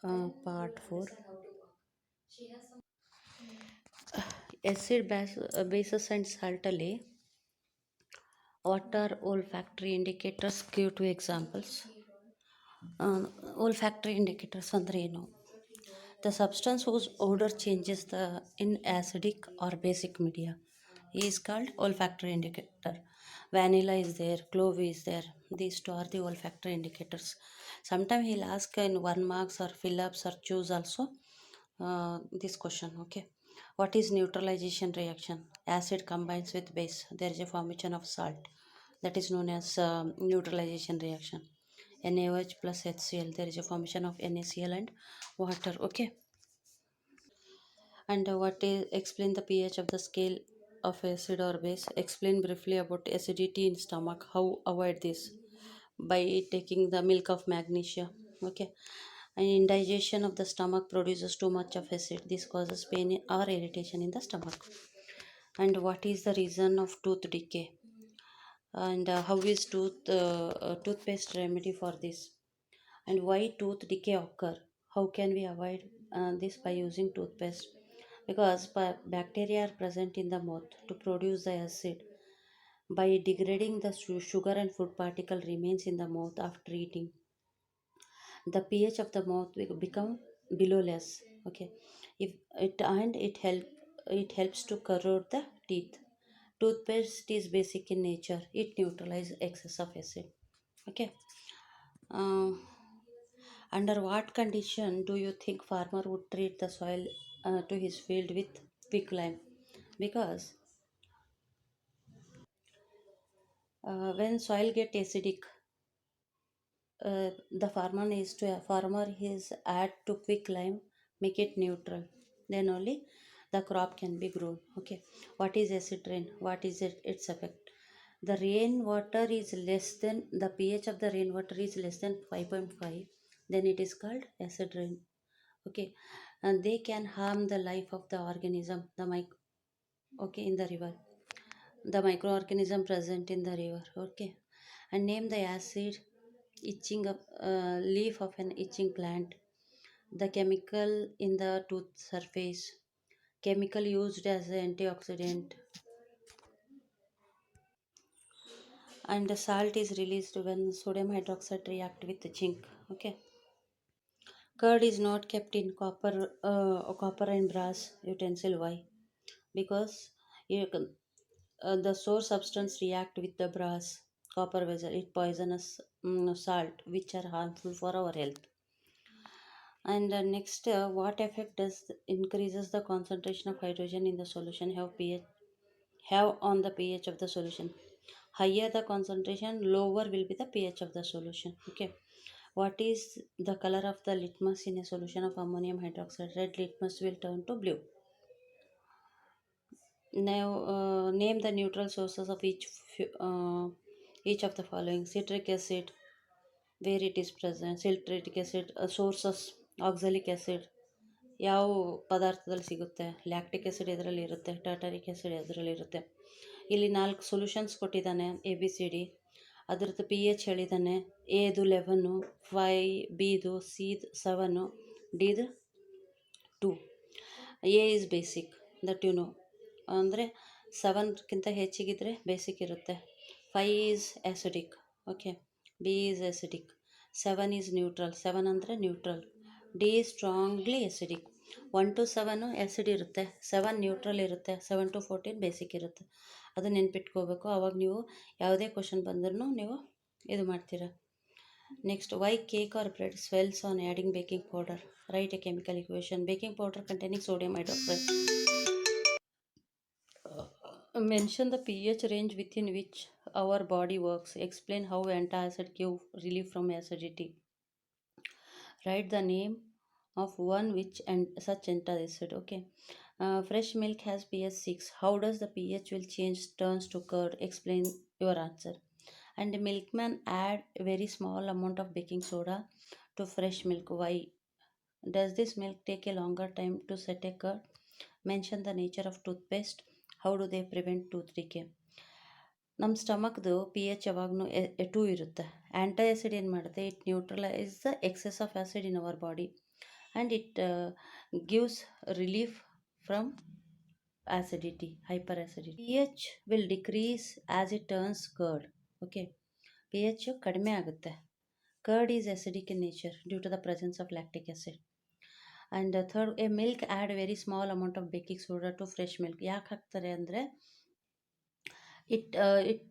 Part 4. Acid bases and saltally. What are olfactory indicators? Give two examples. Uh, Olfactory indicators ಅಂದ್ರೆ ಏನು? The substance whose odor changes the in acidic or basic media is called olfactory indicator. Vanilla is there, clove is there. These two are the olfactory indicators. Sometimes he'll ask in 1 marks or fill-ups or choose also this question. Okay, what is neutralization reaction? Acid combines with base. There is a formation of salt. That is known as neutralization reaction. NaOH plus HCl. There is a formation of NaCl and water. Okay, and what is explain the pH of the scale of acid or base? Explain briefly about acidity in stomach. How avoid this? By taking the milk of magnesia. Okay, and indigestion of the stomach produces too much of acid. This causes pain or irritation in the stomach. And what is the reason of tooth decay? And how is toothpaste remedy for this? And why tooth decay occur? How can we avoid this by using toothpaste? Because bacteria are present in the mouth to produce the acid. By degrading the sugar and food particle remains in the mouth after eating, the pH of the mouth will become below less. Okay, if it helps to corrode the teeth. Toothpaste is basic in nature. It neutralizes excess of acid. Okay. Uh, Under what condition do you think farmer would treat the soil to his field with quicklime? Because when soil get acidic, the farmer is add to quicklime, make it neutral. Then only the crop can be grown. Okay. What is acid rain? What is its effect? The rainwater is less than the pH of the rainwater is less than 5.5. Then it is called acid rain. Okay, and they can harm the life of the organism, okay, in the river, the microorganism present in the river. Okay, and name the acid itching of leaf of an itching plant, the chemical in the tooth surface, chemical used as an antioxidant, and the salt is released when sodium hydroxide react with zinc. Okay, curd is not kept in copper and brass utensil. Why? Because you can, the source substance react with the brass copper vessel. It poisonous salt which are harmful for our health. And next, what effect does increases the concentration of hydrogen in the solution have on the pH of the solution? Higher the concentration, lower will be the pH of the solution. Okay. What is the color of the litmus in a solution of ammonium hydroxide? Red litmus will turn to blue. Now, name the neutral sources of each of the following: citric acid, where it is present; citric acid sources, oxalic acid ಯಾವ ಪದಾರ್ಥದಲ್ಲಿ ಸಿಗುತ್ತೆ, lactic acid ಇದರಲ್ಲಿ ಇರುತ್ತೆ, tartaric acid ಅದರಲ್ಲಿ ಇರುತ್ತೆ. ಇಲ್ಲಿ 4 solutions ಕೊಟ್ಟಿದ್ದಾನೆ, A B C D. ಅದರದ್ದು ಪಿ ಎಚ್ ಹೇಳಿದ್ದಾನೆ. ಎದು 11, ಬಿದು ಸಿದು 7, ಡಿದು 2. A is basic, that you know. ಅಂದರೆ 7ಕ್ಕಿಂತ ಹೆಚ್ಚಿಗಿದ್ರೆ ಬೇಸಿಕ್ ಇರುತ್ತೆ. 5 is acidic. Okay, B is acidic. 7 is neutral. 7 ಅಂದರೆ neutral. D strongly acidic. 1 to 7 acid ಇರುತ್ತೆ, 7 ನ್ಯೂಟ್ರಲ್ ಇರುತ್ತೆ, 7 to 14 ಬೇಸಿಕ್ ಇರುತ್ತೆ. ಅದು ನೆನ್ಪಿಟ್ಕೋಬೇಕು. ಆವಾಗ ನೀವು ಯಾವುದೇ ಕ್ವಶನ್ ಬಂದ್ರೂ ನೀವು ಇದು ಮಾಡ್ತೀರಾ. Next, why cake or bread swells on adding baking powder? Write a chemical equation. Baking powder containing sodium hydroxide. Mention the pH range within which our body works. Explain how antacid give relief from acidity. Write the name of one which and such antacid. Okay. Fresh milk has pH 6. How does the pH will change turns to curd? Explain your answer. And the milkman add a very small amount of baking soda to fresh milk. Why? Does this milk take a longer time to set a curd? Mention the nature of toothpaste. How do they prevent tooth decay? ನಮ್ಮ ಸ್ಟಮಕ್ದು P H ಯಾವಾಗಲೂ 2 ಇರುತ್ತೆ. Antacid ಏನು ಮಾಡುತ್ತೆ, it neutralize the excess of acid in our body and it gives relief from acidity, hyperacidity. pH will decrease as it turns curd. Okay, pH ಕಡಿಮೆ ಆಗುತ್ತೆ. Curd is acidic in nature due to the presence of lactic acid. And third, a milk add very small amount of baking soda to fresh milk. ಯಾಕೆ ಹಾಕ್ತಾರೆ ಅಂದರೆ it uh, it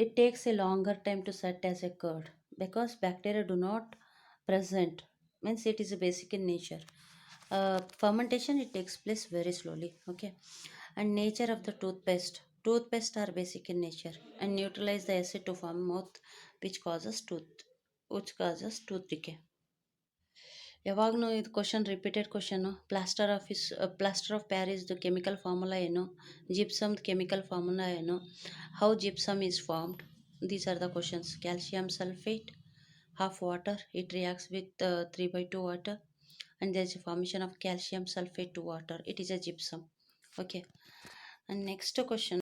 it takes a longer time to set as a curd because bacteria do not present, means it is basic in nature. Fermentation, it takes place very slowly. Okay, and nature of the toothpaste are basic in nature and neutralize the acid to form mouth, which causes tooth decay. ಯಾವಾಗಲೂ ಇದು question repeated question. Plaster of ಪ್ಯಾರಿಸ್ದು chemical formula ಏನು, ಜಿಪ್ಸಮ್ದು chemical formula ಏನು, how gypsum is formed, these are the questions. Calcium sulphate, half water, it reacts with 3/2 water, and there is a formation of calcium sulfate to water, it is a gypsum. Okay, and next question.